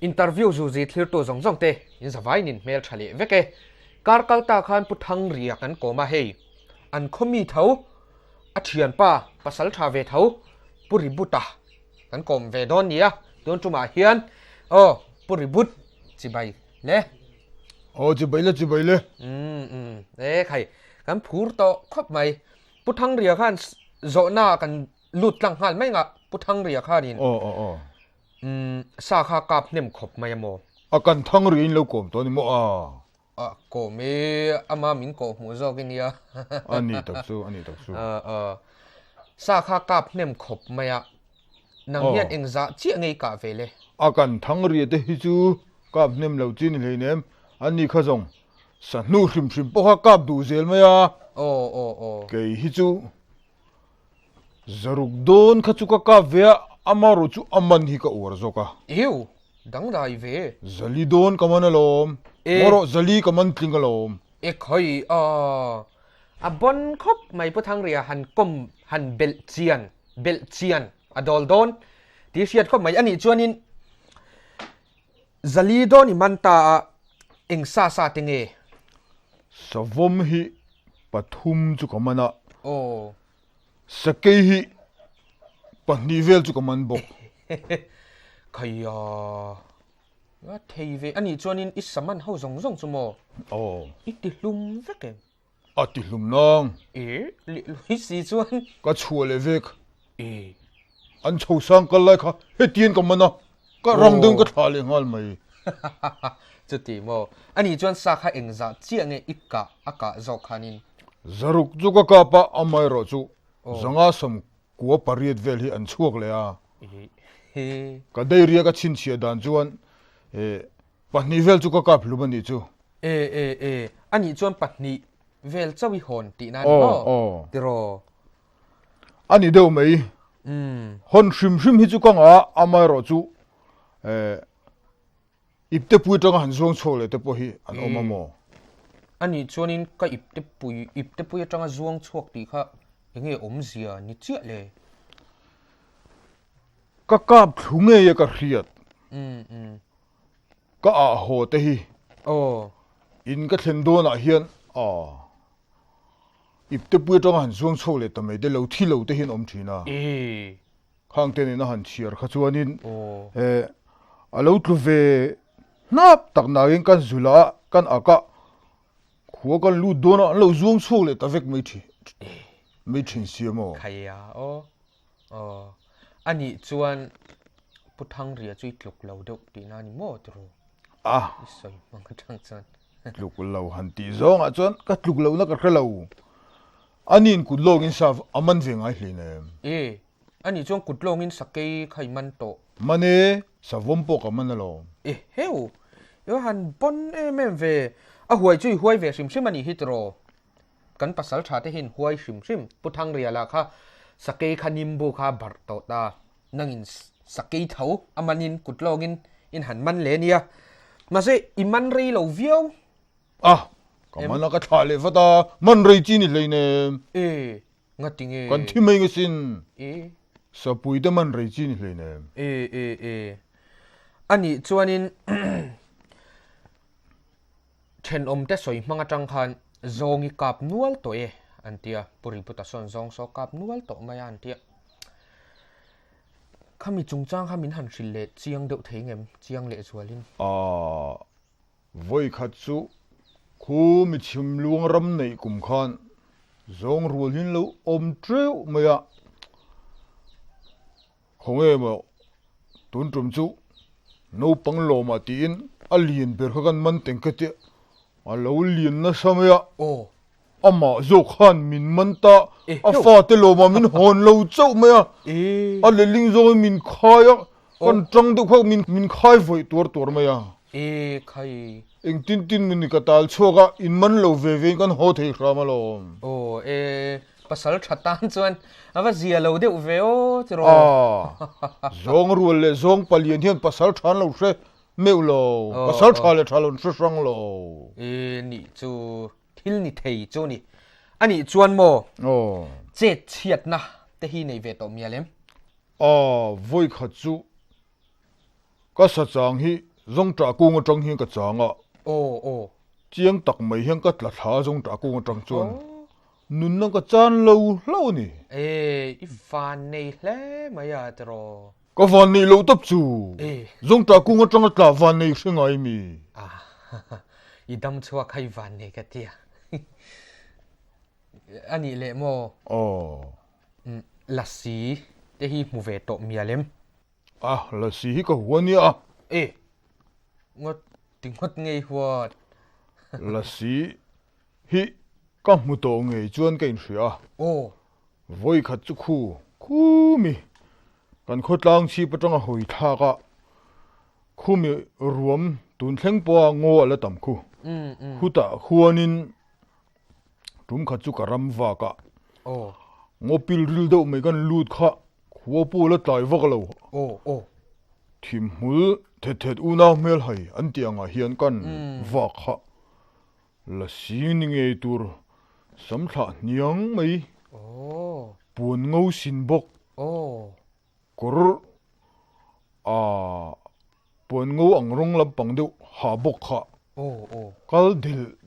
interview zu zi thlir to zong zong te in zawai nin mel thali veke karkal ta khan puthang ria kan koma hei an khomi tho a thian pa pasal tha ve tho puri buta kan kom ve don nia don tuma hian puri but chi bai le chi bai le khai kan phur to khop mai puthang ria khan zo na kan lut lang hal mai nga puthang ria khan in sa kha kap nem khop mai mo akan thang ri in lo kom to ni mo ko me ama min ko mu zo ke nia ani tak su sa kha kap nem khop mai a nang hian eng za chi ngei ka vele akan thang ri te hi chu kap nem lo chin le nem ani kha zong sa nu hrim po kha kap du zel mai a ke hi chu zaruk don kha chu ka ve amaro chu aman hi ka ur zo ka dang dai ve zali don kaman alom moro zali kaman tling alom khoi a bon khop mai puthang ria han kom han bel chian adol don ti siat khop mai ani chuanin zali don imanta eng sa tinge savom hi pathum chu kamana sakei hi pahnivel chu kaman bok khaya nga thei ve ani chuanin is saman ho zong chu mo iti hlum veke ati hlum nang hi si chuan ka chuale vek an chho sang kal lai kha hetien kamana ka rangdung ka thale ngal mai chuti mo ani chuan sa kha engza chiange ikka aka zo khanin zaruk chu ka pa amai ro chu zanga sam kuwa pariat vel hi an chuak le a ka dei ria ka chin chia dan chuan pahni vel chu ka kap lumani chu ani chuan pahni vel chawi hon ti na tiro ani deu mai hon hrim hi chu kanga amai ro chu ipte pui tanga han zong chole te po hi an omamo ani chuanin ka ipte pui tanga zuang chuak ti kha enge omzia ni chia le ka kap thunge ya ka hriat ka a ho te hi in ka thlen do na hian ipte pui tanga han zong chole ta mai de lo thi lo te hin om thina khang te ni na han chiar kha chuanin alo tlu ve nap tak na in kan zula kan aka khuwa kan lu dona lo zuang chok le ta vek mai thin siamo khaya ani chuan puthang ria chui tluk lo deuh ti na ni mo tro soi mang thang chan tluk lo han ti zong a chuan ka tluk lo na ka khlo anin ku login sa aman ve ngai hlene ani chuan kutlongin sakei khaiman to mane savom po ka manalo heu yo han bon em ve a huai chui huai ve sim ani hitro kan pasal tha te hin huai sim puthang ria la kha sakei khanim bu kha bar to ta nangin sakei tho amanin kutlongin in han man le nia ma se iman rei lo viau kamana ka thale fata man rei chi ni leine ngatinge kan thi mai ngesin sapui de man rei chi ni leine ani chuanin then om te soi manga tang khan zongi kap nual to antia puri puta son zong so kap nual to maya antia khami chungchang khamin han hrille chiang deuh theingem chiang le chualin voi khat chu khu mi chim luang ram nei kum khan zong rual hin lo om treu maya khonge mo tun tum chu no pang lo ma tin alien ber khan man tengkate alo lien na samaya ama zo khan min manta afa te lo ma min hon lo chau maya ale ling zo min khaya kon tang du khak min khai voi tor maya khai eng tin min ka tal choga in man lo ve kan ho thei khama lo pasal thatan chuan ava zia lo de ve o tro zong rual le zong palien hian pasal than lo hre meulo pasal thale thalon sang lo ni chu thil ni thei chu ni ani chuan mo che chiat na te hi nei ve to mialem voi khat chu ka sa chang hi zong trả cung ở trong hiên cái chàng à ô chiang tắc mấy hiên cái là thả zong trả cung ở trong chuan nun nó cái chan lâu lâu nè ê van này lẽ mày à tro cái van này lâu tập chu zong trả cung ở trong là van này sinh ai mi à idam chua khai van này cái tia anh ấy lẽ mò là xí để hi mua về tổ mía lem à là gì cái huân nhỉ à ê ngót tiếng ngót nghe huột là gì hi cái mu tổ nghề chuyên cái gì à ô với khát chú khu mi kan khot lang chi pa tanga hoi tha ka khu mi ruam tun thleng po ngo ala tam khu huta khuanin tum kha chu karam wa ka ô ngo pil ril do me kan lut kha khuwa pu la tlai vak lo ô thim hul thet una mel hai an tianga hian kan wa kha la sin nge tur sam thla niang mai ô pun ngô sin bok ô kor pun ngô ang rong lam pang deuh ha bok kha ô kal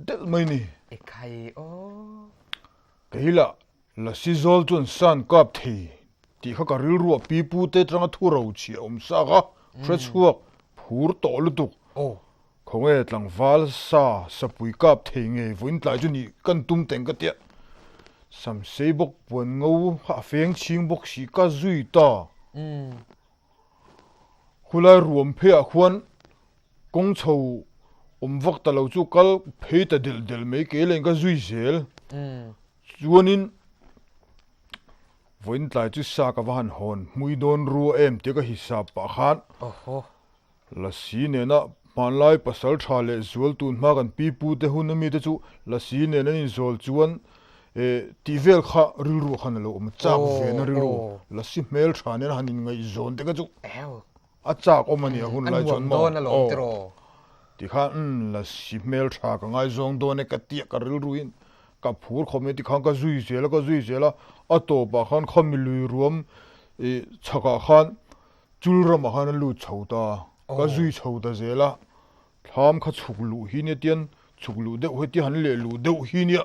del mai ni e khai ô keila la sizol chun san kap thi ti kha ka ril ru pi pu te tranga thu ro chi sa ga fresh huak phur to lu tuk ô khonge tlang wal sa sapui kap the nge voin tlai chu ni kan tum teng ka tia sam sei bok pun ngô ha feng ching bok si ka zui ta khulai ruam phe a khuan kong chho vak ta lo chu kal phei ta del mai ke leng ka zui zel chuanin voin tlai chu sa ka van hon mui don ru em te ka hisab pa khan ô la si ne na manlai pasal tha le zual tun ma kan pi pu te hun mi te chu la si ne na in zol chuan ti vel kha ril ru khan lo chak ve na ril ru la si mel tha ne hanin ngai zon te ka chu eo a chak omani hun lai chon mo don lo tro ti kha la si mel tha ka ngai zong do ne ka ti ka ril ruin ka phur khome ti khang ka zui zela a to ba khan khom lui ruam chaka khan chulram khan lu chhota ka zui chhota zela tham kha chuklu hi ne tian chuklu de ho ti han le lu de hi ne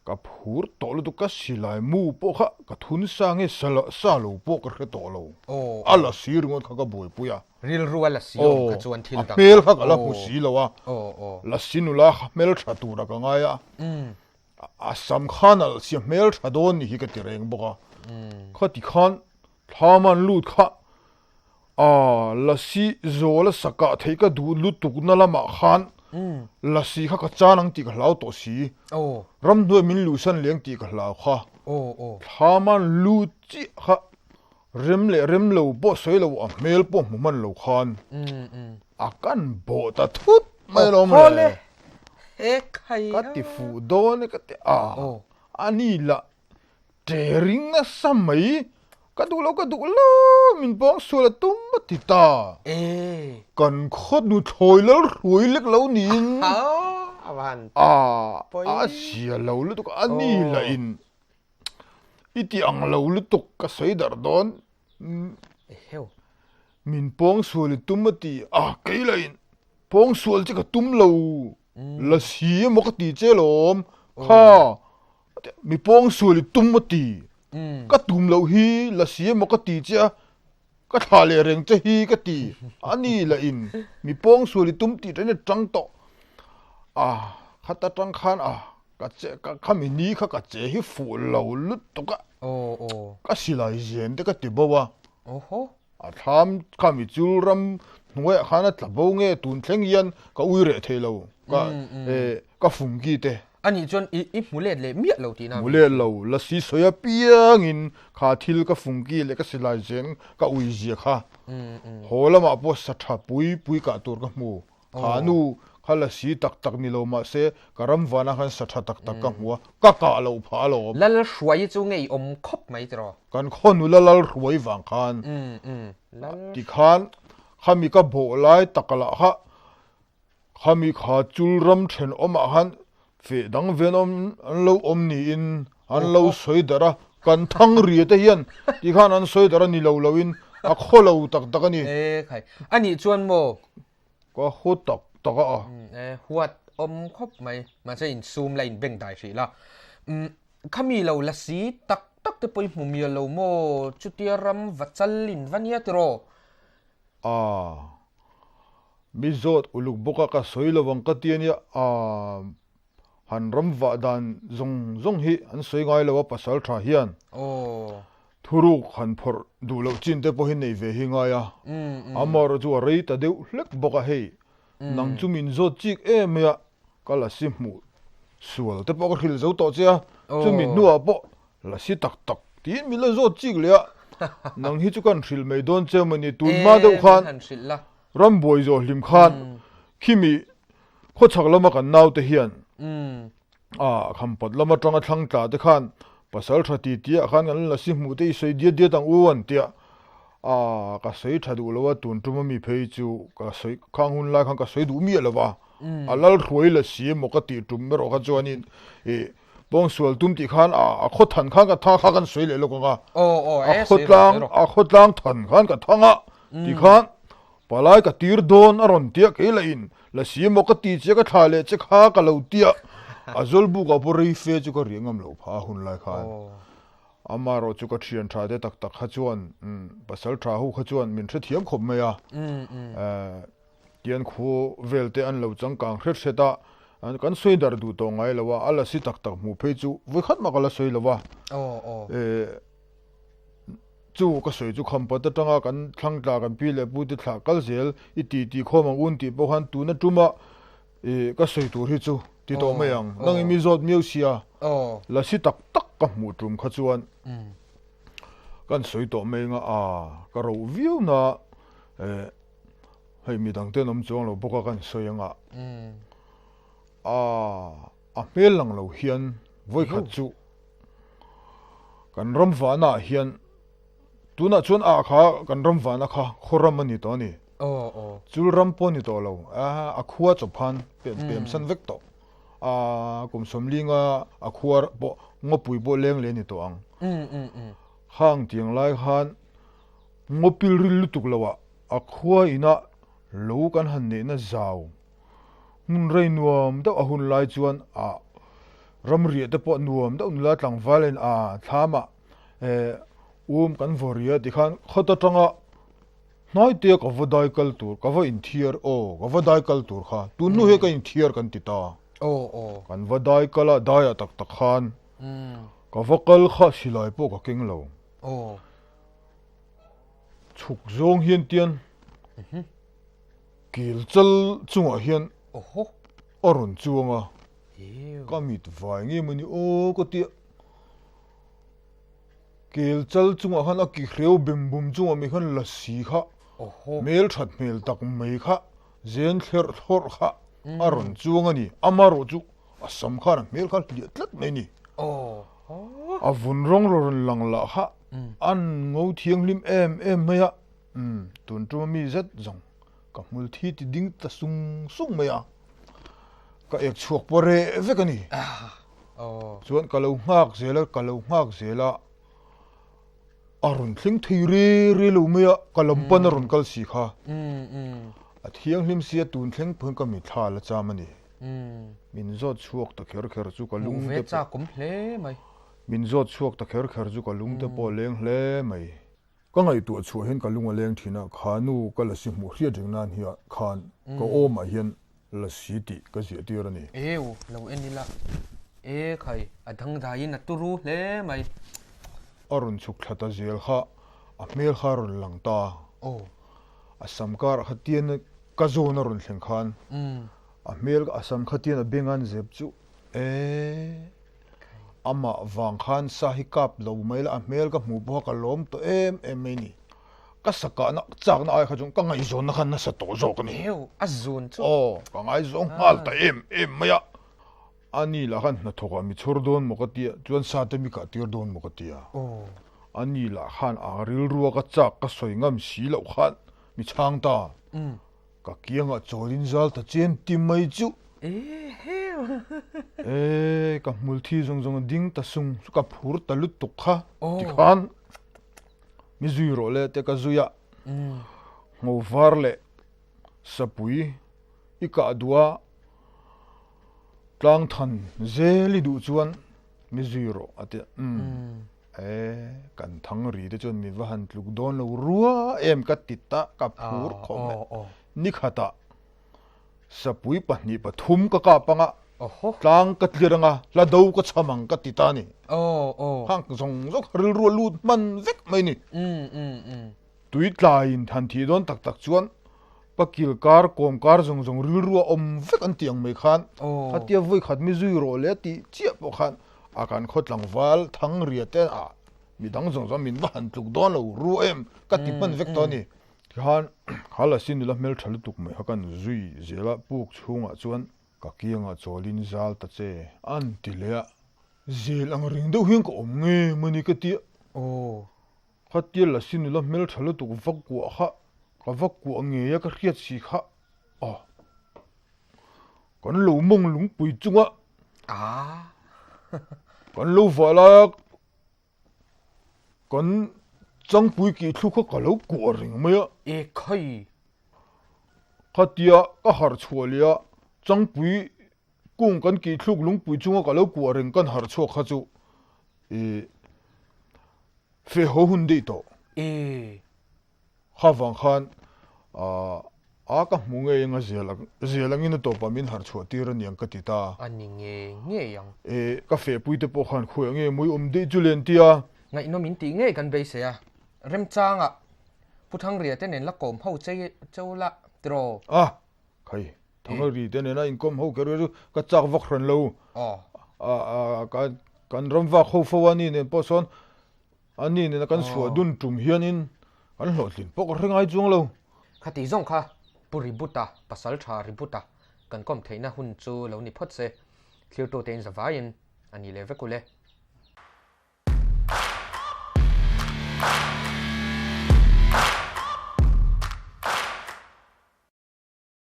ka phur to lu tu ka silai mu po kha ka thun sange sa lo po ka khe to lo ô ala sir ngot kha ka boi puya ril ru la si ka chuan thil ta mel kha ala pu si lo wa ô la sinula mel tha tu ra ka nga ya a sam khan al si mel tha don ni hi ka ti reng boka kha ti khan thaman lut kha la si zola saka thei ka du lu tuk na lama khan la si kha ka chanang ti ka hlau to si ô ram du min lu san leng ti ka hlau kha ô thaman lu chi kha rem lo bo soi lo a mel po mu man lo khan a kan bo ta thut mai lo hole e khai ka ti fu do ne ka te ani la tering na samai ka du lo min bong su la tum ma ti ta ê kan khot nu thoi lo ruai lek lo nin avan sia lo lu tu ani la in iti ang lo lu tu ka sei dar don heo min pong su li tum ma ti kai la in pong su chi ka tum lo la si mo ka ti che lom kha mi pong su li tum ma ti ka tum lo hi la si mo ka ti cha ka tha le reng che hi ka ti ani la in mi pong su li tum ti ne tang to khata tang khan ka che ka khami ni kha ka che hi fu lo lut to ka ô ka silai zen te ka ti bo wa ô hô tham khami chul ram nuwe khana tlabo nge tun thleng yan ka ui re thelo ka fungi te ani chon i mulet le mi lo ti na mule lo la si soya piang in kha thil ka fungi le ka silai zen ka ui zia kha hola ma po satha pui ka tur ka mu khanu khala si tak ni lo ma se karam wana khan satha tak ka huwa ka lo pha lo lal shwai chu ngei om khop mai tro kan khonu la lal ruai wang khan lal ti khan khami ka bo lai takala kha khami kha chul ram then oma han fe dang venom an lo om ni in an lo soi dara kan thang ri te hian ti khan an soi dara ni lo in a kholo tak ani e khai ani chuan mo có hốt tắc à huat khop mai mà sẽ in zoom lại in beng đại sĩ là kami lâu là sĩ tắc tắc te poi mumia lâu mo chutia ram vachalin vania tro à mi zot uluk boka ka soilo wang ka tiania han ram va dan zong hi an soi ngai lo pasal tha hian thuru khan phor du lo chin te po hin nei ve hi nga ya amar chu rei ta deu hlek boka hei nang chu min zot chik ya kala si mu sual te po ka khil zo to chia chu min nuwa po la si tak tin mi la zot chik le nang hi chu kan thil mei don che mani tun ma deuh khan ram boi zo hlim khan khimi kho chak lama kan nau te hian khampat lama tanga thlang ta te khan pasal thati tia khan an la si mu te sei dia tang uan tia ka sei thadu lawa tun tuma mi phei chu ka sei khang hun la khang ka sei du mi lawa alal roi la si mo ka ti tum ro kha chuanin bong sual tum ti khan kho than khan ka tha kha kan sei le lo ka khotlang than khan ka thanga ti khan palai ka tir don aron tia ke la in la si mo ka ti che ka tha le che kha ka lo tia azol bu ka pori fe chu ka ringam lo pha hun lai khan amaro chu ka thian tha de tak kha chuan pasal tha hu kha chuan min thre thiam khop me ya tian khu velte an lo chang kang hret seta an kan soi dar du to ngai lawa ala si tak mu phe chu voi khat ma kala soi lawa chu ka soi chu khampa ta tanga kan thlang ta kan pi le bu ti thla kal zel i ti khomang un ti bo han tu na tuma ka soi tur hi chu ti to mayang nang mi zot miu sia la si tak ka mu tum kha chuan kan soi to me nga ka ro view na hei mi dang te nom chuang lo boka kan soi nga mel lang lo hian voi khat chu kan ram va na hian tuna chuan kha kan ram va na kha khoram ani to ni chul ram po ni to lo khuwa chophan pem san vek to kum somlinga khuar bo ngopui bo leng le ni to ang hang tiang lai khan ngopil ril lutuk lawa khuwa ina lo kan han ne na zaw mun rei nuam da ahun lai chuan ram ri te po nuam da unla tlang valen thama kan voria ti khan khota tanga noi te ka vodai kal tur ka va in thier ka vodai kal tur kha tu nu he ka in thier kan ti ta kan vodai kala daya tak khan ka vokal kha silai po ka king lo chuk zong hian tian kil chal chunga hian arun chuanga kamit vai nge mani ko ti kil chal chunga khan ki hreu bim bum chunga mi khan la si kha mel that mel tak mai kha zen thler thor kha arun chuanga ni amaro chu asam khan mel khan tlat nei ni avun rong ron lang la kha an ngau thiang lim em maya tun tu mi zat zong ka mul thi ti ding ta sung maya ka ek chuak pore vekani chuan kalau ngak zela arun thling thei re lo maya kalam pan arun kal si kha thiang lim sia tun thleng phun ka mi thla la chamani min zot chuak ta kher chu ka lung te cha kum hle mai min zot chuak ta kher chu ka lung te po leng hle mai ka ngai tu chu hen ka lunga leng thina khanu ka la si mu hria ding nan hi khan ko o ma hian la si ti ka zi ti rani lo enila khai adhang dai na turu hle mai arun chuk thata zel kha mel kharun langta asamkar khatian ka zona run thleng khan mel asam khatian bengan zep chu ama wang khan sahi kap lo mai la mel ka mu bo ka lom to em mai ni ka saka na chak na ai kha jong ka ngai zon na khan na sa to zo ka ni azun chu ka ngai zong hal ta em maya ani la khan na thoka mi chur don mo ka tia chuan sa te mi ka tir don mo ka tia ani la khan ril ruwa ka chak ka soi ngam si lo khan mi chang ta ka kianga cholin zal ta chen tim mai chu ka multhi zong ding ta sung ka phur ta lut tuk kha ti khan mi zui ro le te ka zuya ngo var le sapui ika dua tlang than zeli du chuan mi zero ate kan thang ri de chon mi van tluk don lo ruwa em ka tita ka phur khom ni khata sapui pahni pathum ka panga tlang ka tliranga la do ka chamang ka tita ni hang zong zok ril ru lut man vek mai ni tui tlain than thi don tak tak chuan pakil kar kom kar zong zong ril ru om vek an tiang mai khan hatia voi khat mi zui ro le ti chia po khan akan khotlang wal thang riate a midang zong zong min ban tluk don lo ru em ka ti man vek to ni khan khala sin la mel thal tuk mai hakan zui zela puk chunga chuan ka kianga cholin zal ta che an ti le zel ang ring do hing ko om nge mani ka ti khatia la sin la mel thal tuk vak ku kha ka vak ku nge ya ka riat si kha kan lo mong lung pui chunga kan lo vala kan chang pui ki thu kha ka lo ku ring mai khoi khatia ka har chhualia chang pui kung kan ki thluk lung pui chunga ka lo ku ring kan har chho kha chu fe ho hun dei to khawang khan ka munge nga zelang in to pamin har chho tir niang ka ti ta ani nge yang ka fe pui te po khan khoi nge mui dei julen tia ngai no min ti nge kan be se a rem changa puthang ria te nen la kom ho chola tro khai thang ri te nen in kom ho ke ru ka chak vak ran lo kan ram va kho fo ani ne po son ani ne kan suwa dun tum hian in an lo tlin pok rengai chung lo khati zong kha puri buta pasal tha ri buta kan kom theina hun chu lo ni phot se thlir to ten zawain ani le vekule